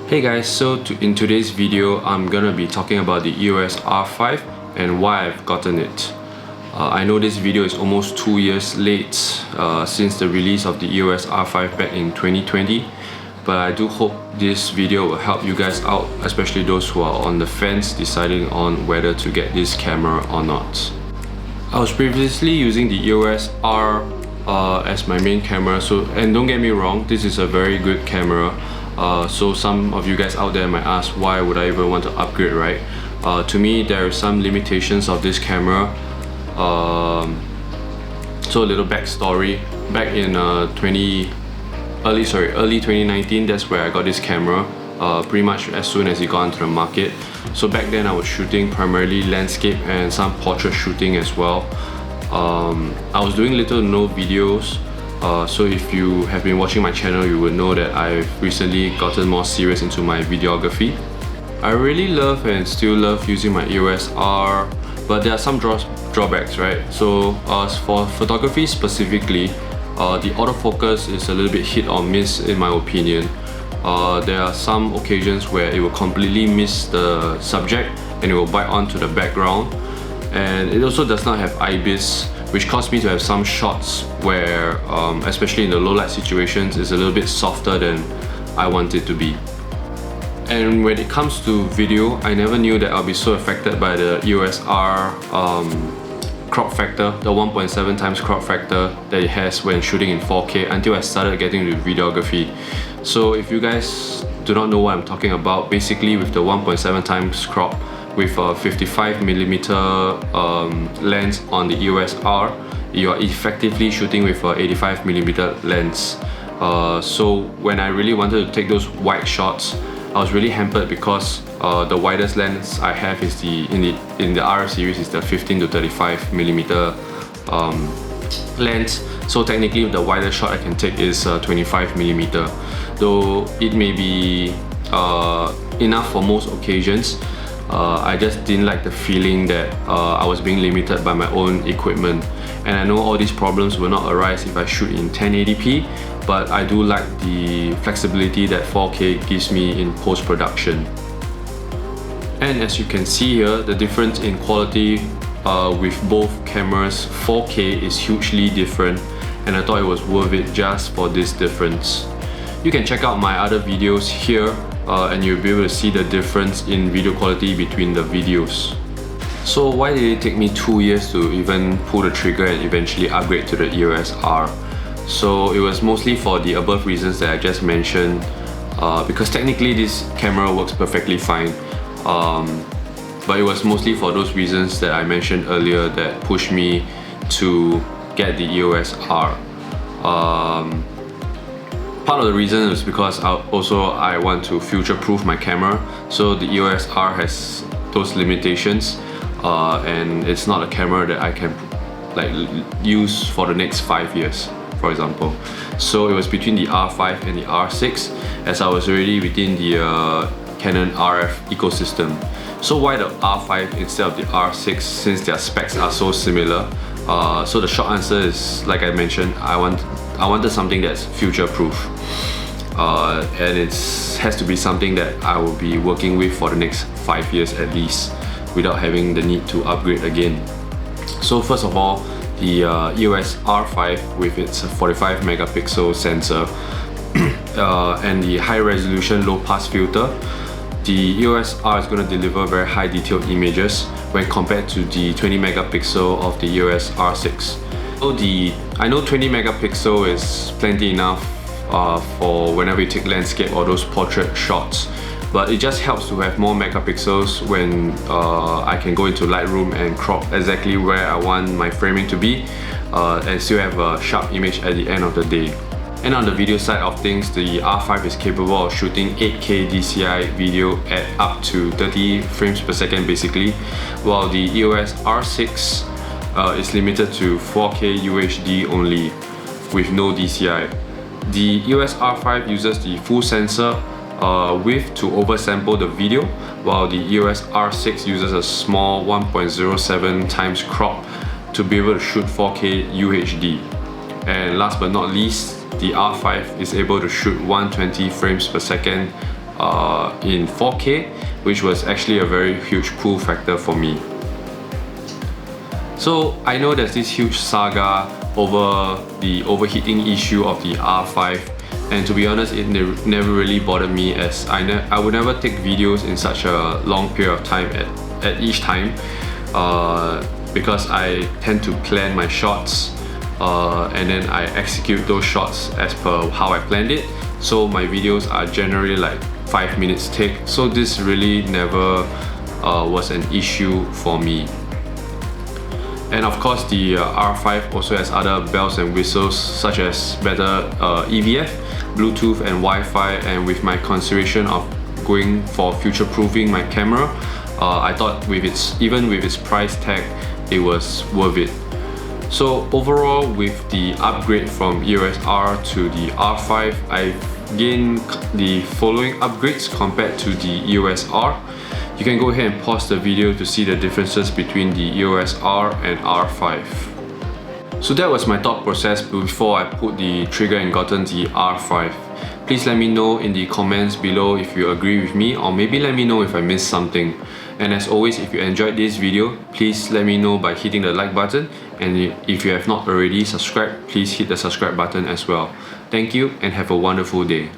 Hey guys, in today's video I'm gonna be talking about the EOS R5 and why I've gotten it. I know this video is almost 2 years late since the release of the EOS R5 back in 2020, but I do hope this video will help you guys out, especially those who are on the fence deciding on whether to get this camera or not. I was previously using the EOS R as my main camera, and don't get me wrong, this is a very good camera. So some of you guys out there might ask, why would I even want to upgrade, right? To me, there are some limitations of this camera. So a little backstory. Back in early 2019, that's where I got this camera. Pretty much as soon as it got into the market. So back then I was shooting primarily landscape and some portrait shooting as well. I was doing little to no videos. So if you have been watching my channel, you would know that I've recently gotten more serious into my videography. I really love and still love using my EOS R, but there are some drawbacks, right? So for photography specifically, the autofocus is a little bit hit or miss in my opinion. There are some occasions where it will completely miss the subject and it will bite onto the background, and it also does not have IBIS, which caused me to have some shots where, especially in the low light situations, it's a little bit softer than I want it to be. And when it comes to video, I never knew that I'll be so affected by the EOS R crop factor, the 1.7 times crop factor that it has when shooting in 4K, until I started getting into videography. So if you guys do not know what I'm talking about, basically with the 1.7 times crop, with a 55mm lens on the EOS R, you are effectively shooting with a 85mm lens. So when I really wanted to take those wide shots, I was really hampered because the widest lens I have is in the R series is the 15 to 35mm lens. So technically the widest shot I can take is 25mm, though it may be enough for most occasions. I just didn't like the feeling that I was being limited by my own equipment. And I know all these problems will not arise if I shoot in 1080p, but I do like the flexibility that 4K gives me in post-production. And as you can see here, the difference in quality with both cameras, 4K is hugely different, and I thought it was worth it just for this difference. You can check out my other videos here and you'll be able to see the difference in video quality between the videos. So why did it take me 2 years to even pull the trigger and eventually upgrade to the EOS R? So it was mostly for the above reasons that I just mentioned, because technically this camera works perfectly fine, but it was mostly for those reasons that I mentioned earlier that pushed me to get the EOS R. Part of the reason is because I want to future-proof my camera, so the EOS R has those limitations, and it's not a camera that I can use for the next 5 years, for example. So it was between the R5 and the R6, as I was already within the Canon RF ecosystem. So why the R5 instead of the R6, since their specs are so similar? So the short answer is, like I mentioned, I wanted something that's future-proof, and it has to be something that I will be working with for the next 5 years at least, without having the need to upgrade again. So first of all, the EOS R5 with its 45 megapixel sensor and the high resolution low pass filter, the EOS R is going to deliver very high detailed images when compared to the 20 megapixel of the EOS R6. So I know 20 megapixel is plenty enough for whenever you take landscape or those portrait shots, but it just helps to have more megapixels when I can go into Lightroom and crop exactly where I want my framing to be, and still have a sharp image at the end of the day. And on the video side of things, the R5 is capable of shooting 8K DCI video at up to 30 frames per second basically, while the EOS R6 is limited to 4K UHD only with no DCI. The EOS R5 uses the full sensor width to oversample the video, while the EOS R6 uses a small 1.07 times crop to be able to shoot 4K UHD. And last but not least, the R5 is able to shoot 120 frames per second in 4K, which was actually a very huge pull factor for me. So I know there's this huge saga over the overheating issue of the R5, and to be honest, it never really bothered me, as I would never take videos in such a long period of time at each time, because I tend to plan my shots and then I execute those shots as per how I planned it. So my videos are generally like 5 minutes take, so this really never was an issue for me. And of course, the R5 also has other bells and whistles, such as better EVF, Bluetooth and Wi-Fi, and with my consideration of going for future-proofing my camera, I thought even with its price tag, it was worth it. So overall, with the upgrade from EOS R to the R5, I've gained the following upgrades compared to the EOS R. You can go ahead and pause the video to see the differences between the EOS R and R5. So that was my thought process before I put the trigger and gotten the R5. Please let me know in the comments below if you agree with me, or maybe let me know if I missed something. And as always, if you enjoyed this video, please let me know by hitting the like button, and if you have not already subscribed, please hit the subscribe button as well. Thank you and have a wonderful day.